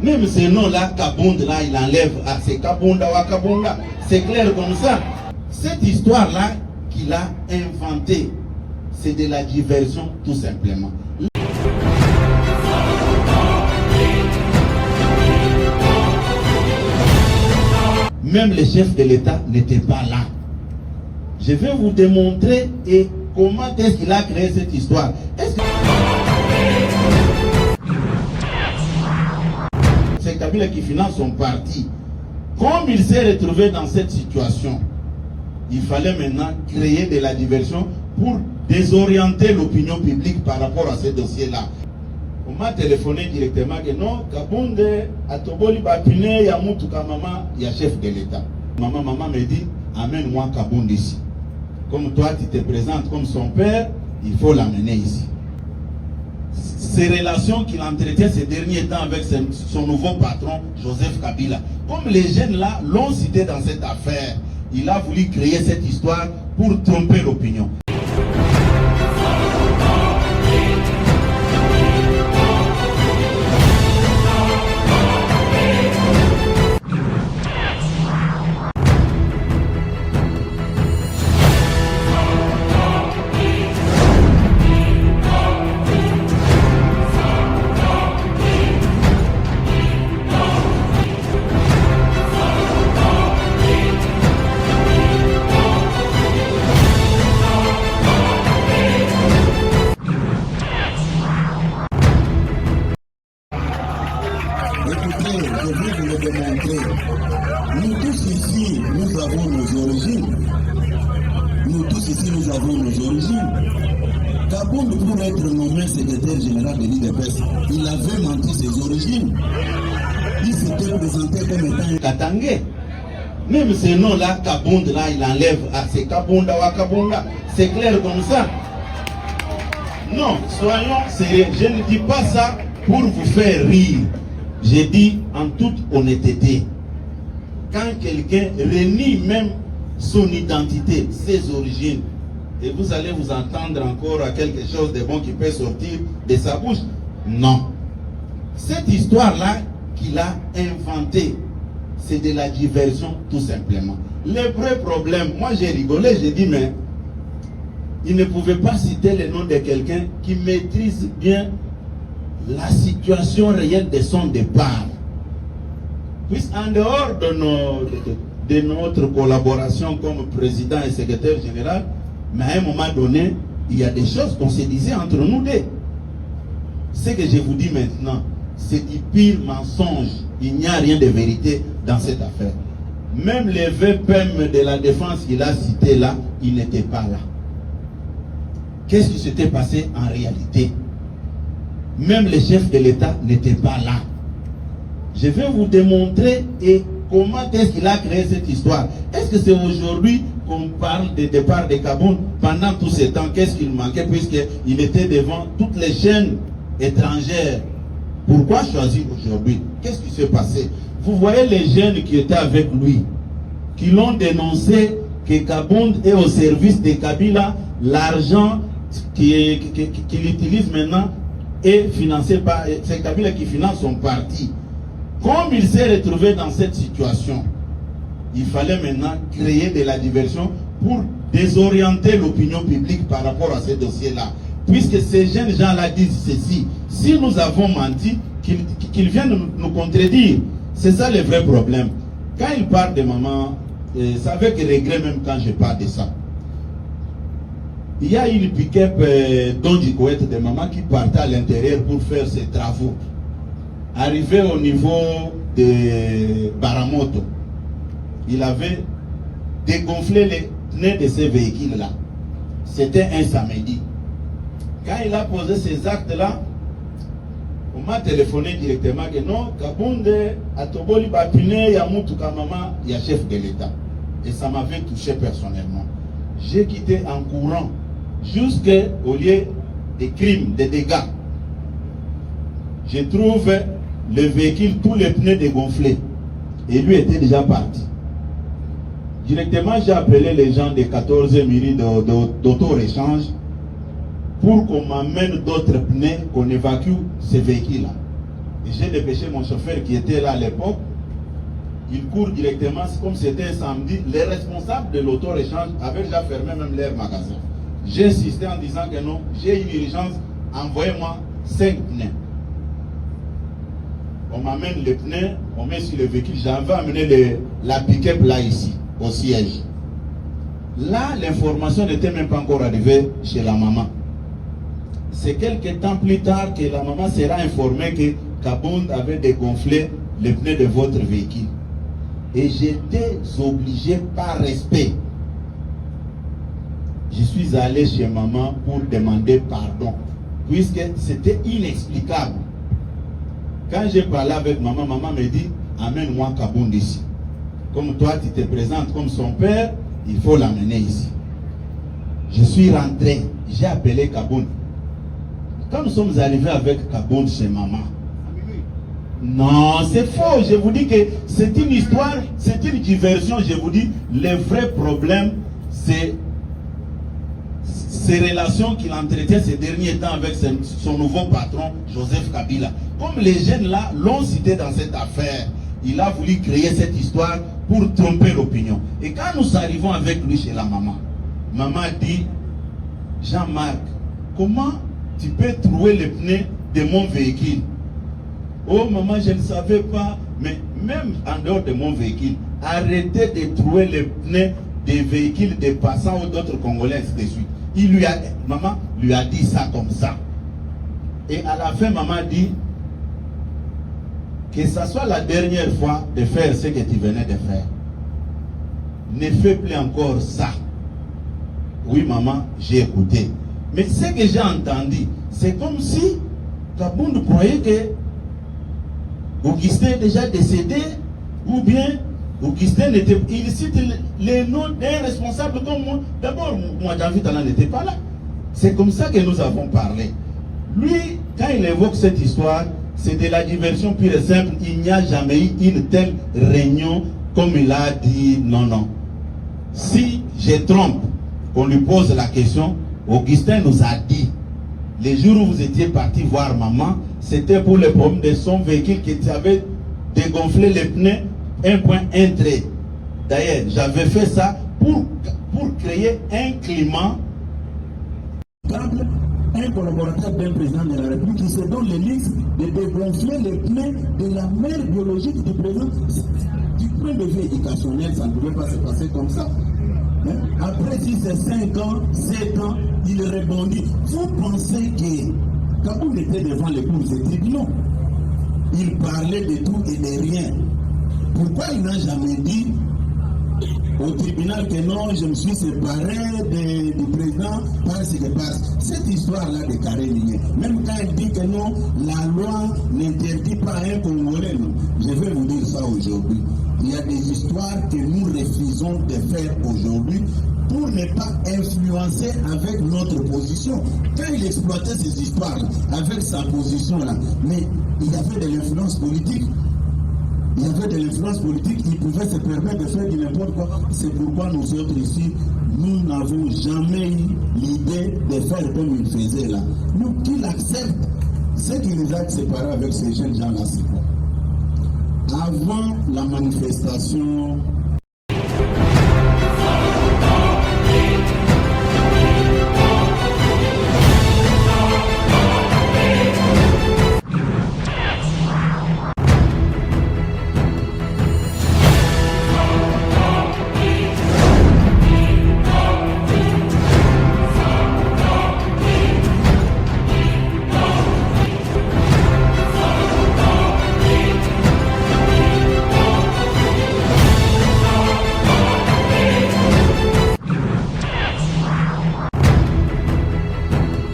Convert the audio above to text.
Même ce nom-là, Kabund, là, il enlève. Ah, c'est Kabunda ou Kabunda. C'est clair comme ça. Cette histoire-là qu'il a inventée, c'est de la diversion tout simplement. Même le chef de l'État n'était pas là. Je vais vous démontrer et comment est-ce qu'il a créé cette histoire. C'est Kabila qui finance son parti. Comme il s'est retrouvé dans cette situation, il fallait maintenant créer de la diversion pour désorienter l'opinion publique par rapport à ce dossier-là. On m'a téléphoné directement que non, Kabunde, Atoboli Bapine, Yamoutuka Maman, il y a chef de l'État. Maman me dit, amène-moi Kabunde ici. Comme toi, tu te présentes comme son père, il faut l'amener ici. Ces relations qu'il entretient ces derniers temps avec son nouveau patron, Joseph Kabila. Comme les jeunes là l'ont cité dans cette affaire, il a voulu créer cette histoire pour tromper l'opinion. Écoutez, je vais vous le démontrer. Nous tous ici, nous avons nos origines. Nous tous ici, nous avons nos origines. Kabund, pour être nommé secrétaire général de l'IDPS, il avait menti ses origines. Il s'était présenté comme étant Katangé. Même ce nom-là, Kabund, là, il enlève. Ah, c'est Kabunda ou Kabunda. C'est clair comme ça. Non, soyons sérieux. Je ne dis pas ça pour vous faire rire. J'ai dit en toute honnêteté, quand quelqu'un renie même son identité, ses origines, et vous allez vous entendre encore à quelque chose de bon qui peut sortir de sa bouche. Non. Cette histoire-là qu'il a inventée, c'est de la diversion tout simplement. Le vrai problème, moi j'ai rigolé, j'ai dit mais il ne pouvait pas citer le nom de quelqu'un qui maîtrise bien la situation réelle de son départ. Puisqu'en dehors de notre collaboration comme président et secrétaire général, mais à un moment donné, il y a des choses qu'on se disait entre nous deux. Ce que je vous dis maintenant, c'est du pire mensonge. Il n'y a rien de vérité dans cette affaire. Même les VPM de la défense qu'il a cité là, il n'était pas là. Qu'est-ce qui s'était passé en réalité? Même le chef de l'État n'était pas là. Je vais vous démontrer et comment est-ce qu'il a créé cette histoire. Est-ce que c'est aujourd'hui qu'on parle du départ de Kabund? Pendant tout ce temps, qu'est-ce qu'il manquait puisqu'il était devant toutes les chaînes étrangères? Pourquoi choisir aujourd'hui? Qu'est-ce qui s'est passé? Vous voyez les jeunes qui étaient avec lui, qui l'ont dénoncé que Kabund est au service de Kabila, l'argent qu'il utilise maintenant est financé par, c'est Kabila qui finance son parti. Comme il s'est retrouvé dans cette situation, il fallait maintenant créer de la diversion pour désorienter l'opinion publique par rapport à ce dossier-là. Puisque ces jeunes gens-là disent ceci, si nous avons menti, qu'ils viennent nous contredire. C'est ça le vrai problème. Quand il parle de maman, c'est avec regret même quand je parle de ça. Il y a une pick-up d'Ondjikoet de maman qui partait à l'intérieur pour faire ses travaux. Arrivé au niveau de Baramoto, il avait dégonflé les pneus de ces véhicules-là. C'était un samedi. Quand il a posé ces actes-là, on m'a téléphoné directement que non, Kabunde, Atoboli Bapine, Yamoutuka Maman, il y a chef de l'État. Et ça m'avait touché personnellement. J'ai quitté en courant jusqu'au lieu des crimes, des dégâts. Je trouve le véhicule, tous les pneus dégonflés. Et lui était déjà parti. Directement, j'ai appelé les gens des 14 mairies Et j'ai dépêché mon chauffeur qui était là à l'époque. Il court directement, comme c'était un samedi. Les responsables de l'auto-échange avaient déjà fermé même leur magasin. J'ai insisté en disant que non, j'ai une urgence, envoyez-moi 5 pneus. On m'amène les pneus, on met sur le véhicule. J'avais amené la pick-up là ici, au siège. Là, l'information n'était même pas encore arrivée chez la maman. C'est quelques temps plus tard que la maman sera informée que Kabound avait dégonflé les pneus de votre véhicule. Et j'étais obligé par respect. Je suis allé chez maman pour demander pardon, puisque c'était inexplicable. Quand j'ai parlé avec maman, maman me dit, amène-moi Kabound ici. Comme toi, tu te présentes comme son père, il faut l'amener ici. Je suis rentré, j'ai appelé Kabound. Quand nous sommes arrivés avec Kabound chez maman, non, c'est faux. Je vous dis que c'est une histoire, c'est une diversion. Je vous dis, le vrai problème, c'est ces relations qu'il entretient ces derniers temps avec son nouveau patron, Joseph Kabila. Comme les jeunes là l'ont cité dans cette affaire, il a voulu créer cette histoire pour tromper l'opinion. Et quand nous arrivons avec lui chez la maman, maman dit, Jean-Marc, comment tu peux trouver les pneus de mon véhicule? Oh maman, je ne savais pas, mais même en dehors de mon véhicule, arrêtez de trouver les pneus des véhicules des passants ou d'autres Congolais, ainsi de suite. Maman lui a dit ça comme ça. Et à la fin, maman dit que ça soit la dernière fois de faire ce que tu venais de faire. Ne fais plus encore ça. Oui maman, j'ai écouté. Mais ce que j'ai entendu, c'est comme si Kabound croyait que Augustin est déjà décédé, ou bien Augustin n'était... Il cite les noms d'un responsable comme moi. D'abord, moi, David Talon n'était pas là. C'est comme ça que nous avons parlé. Lui, quand il évoque cette histoire, c'est de la diversion pure et simple. Il n'y a jamais eu une telle réunion comme il a dit non, non. Si je trompe, on lui pose la question, Augustin nous a dit, les jours où vous étiez parti voir maman, c'était pour le problème de son véhicule qui avait dégonflé les pneus, un point, un trait. D'ailleurs, j'avais fait ça pour créer un climat. Un collaborateur d'un président de la République qui se donne les listes de dégonfler les pneus de la mère biologique du président. Du point de vue éducationnel, ça ne pouvait pas se passer comme ça. Après, si c'est 5 ans, 7 ans, il rebondit. Vous pensez que Kabound était devant les cours des tribunaux, il parlait de tout et de rien. Pourquoi il n'a jamais dit au tribunal que non, je me suis séparé du président parce que passe. Cette histoire-là de carré lié, même quand il dit que non, la loi n'interdit pas un Congolais, non. Je vais vous dire ça aujourd'hui. Il y a des histoires que nous refusons de faire aujourd'hui pour ne pas influencer avec notre position. Quand il exploitait ces histoires avec sa position-là, mais il y avait de l'influence politique. Il y avait de l'influence politique, il pouvait se permettre de faire du n'importe quoi. C'est pourquoi nous autres ici, nous n'avons jamais eu l'idée de faire comme il faisait là. Nous, qu'il accepte ce qui nous a séparés avec ces jeunes gens-là, c'est quoi? Avant la manifestation